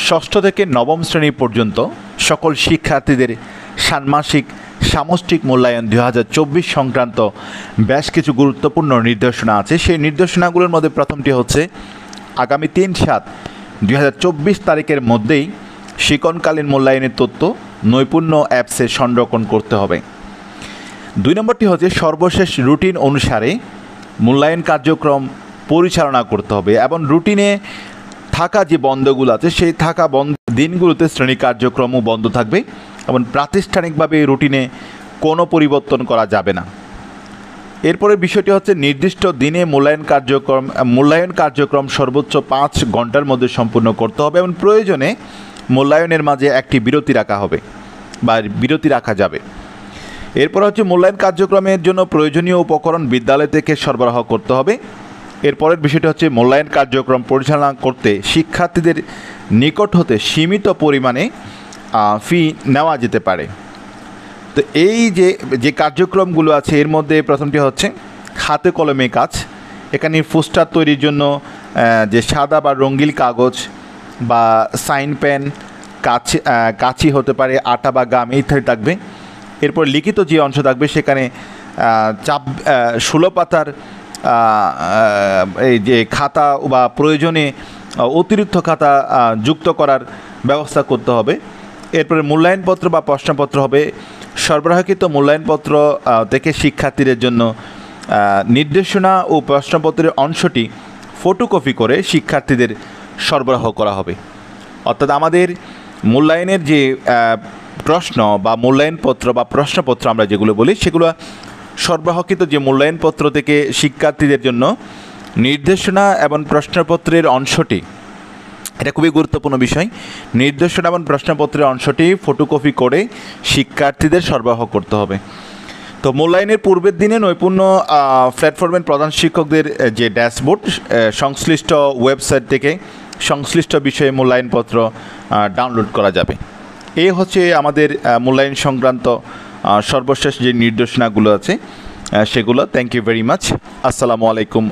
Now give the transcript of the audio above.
ষষ্ঠ থেকে নবম শ্রেণী পর্যন্ত সকল শিক্ষার্থীদের ষান্মাসিক সামষ্টিক মূল্যায়ন 2024 সংক্রান্ত বেশ কিছু গুরুত্বপূর্ণ নির্দেশনা আছে। সেই নির্দেশনাগুলোর মধ্যে প্রথমটি হচ্ছে আগামী 3/7/2024 তারিখের মধ্যেই শিক্ষণকালীন মূল্যায়নের তথ্য নৈপুণ্য অ্যাপসে সংরক্ষণ করতে হবে। 2 নম্বরটি হচ্ছে সর্বশেষ রুটিন অনুসারে মূল্যায়ন কার্যক্রম পরিচালনা করতে হবে এবং রুটিনে থাকা যে বন্ধগুলো আছে সেই থাকা বন্ধ দিনগুলোতে শ্রেণী কার্যক্রমও বন্ধ থাকবে এবং প্রাতিষ্ঠানিকভাবে রুটিনে কোনো পরিবর্তন করা যাবে না। এরপরের বিষয়টি হচ্ছে নির্দিষ্ট দিনে মূল্যায়ন কার্যক্রম সর্বোচ্চ 5 ঘন্টার মধ্যে সম্পূর্ণ করতে হবে এবং প্রয়োজনে মূল্যায়নের মাঝে একটি বিরতি রাখা হবে বা বিরতি রাখা যাবে। এরপর হচ্ছে মূল্যায়ন কার্যক্রমের জন্য প্রয়োজনীয় উপকরণ বিদ্যালয় থেকে সরবরাহ করতে হবে। এরপরের বিষয়টি হচ্ছে মূল্যায়ন কার্যক্রম পরিচালনা করতে শিক্ষার্থীদের নিকট হতে সীমিত পরিমাণে ফি নেওয়া যেতে পারে। তো এই যে কার্যক্রমগুলো আছে এর মধ্যে প্রথমটি হচ্ছে হাতে কলমে কাজ। এখানে পোস্টার তৈরির জন্য যে সাদা বা রঙিন কাগজ বা সাইন পেন, কাঁচি হতে পারে, আটা বা গাম ইত্যাদি থাকবে। এরপর লিখিত যে অংশ থাকবে সেখানে 16 পাতার এই যে খাতা বা প্রয়োজনে অতিরিক্ত খাতা যুক্ত করার ব্যবস্থা করতে হবে। এরপরে মূল্যায়নপত্র বা প্রশ্নপত্র হবে। সরবরাহকৃত মূল্যায়নপত্র থেকে শিক্ষার্থীদের জন্য নির্দেশনা ও প্রশ্নপত্রের অংশটি ফটোকপি করে শিক্ষার্থীদের সরবরাহ করা হবে। অর্থাৎ আমাদের মূল্যায়নের যে প্রশ্ন বা মূল্যায়নপত্র বা প্রশ্নপত্র আমরা যেগুলো বলি সেগুলো সরবরাহকৃত যে মূল্যায়নপত্র থেকে শিক্ষার্থীদের জন্য নির্দেশনা এবং প্রশ্নপত্রের অংশটি, এটা খুবই গুরুত্বপূর্ণ বিষয়, নির্দেশনা এবং প্রশ্নপত্রের অংশটি ফটোকপি করে শিক্ষার্থীদের সরবরাহ করতে হবে। তো মূল্যায়নের পূর্বের দিনে নৈপুণ্য প্ল্যাটফর্মের প্রধান শিক্ষকদের যে ড্যাশবোর্ড সংশ্লিষ্ট ওয়েবসাইট থেকে সংশ্লিষ্ট বিষয়ে মূল্যায়নপত্র ডাউনলোড করা যাবে। এই হচ্ছে আমাদের মূল্যায়ন সংক্রান্ত সর্বশেষ যে নির্দেশনাগুলো আছে সেগুলো। Thank you very much. আসসালামু আলাইকুম।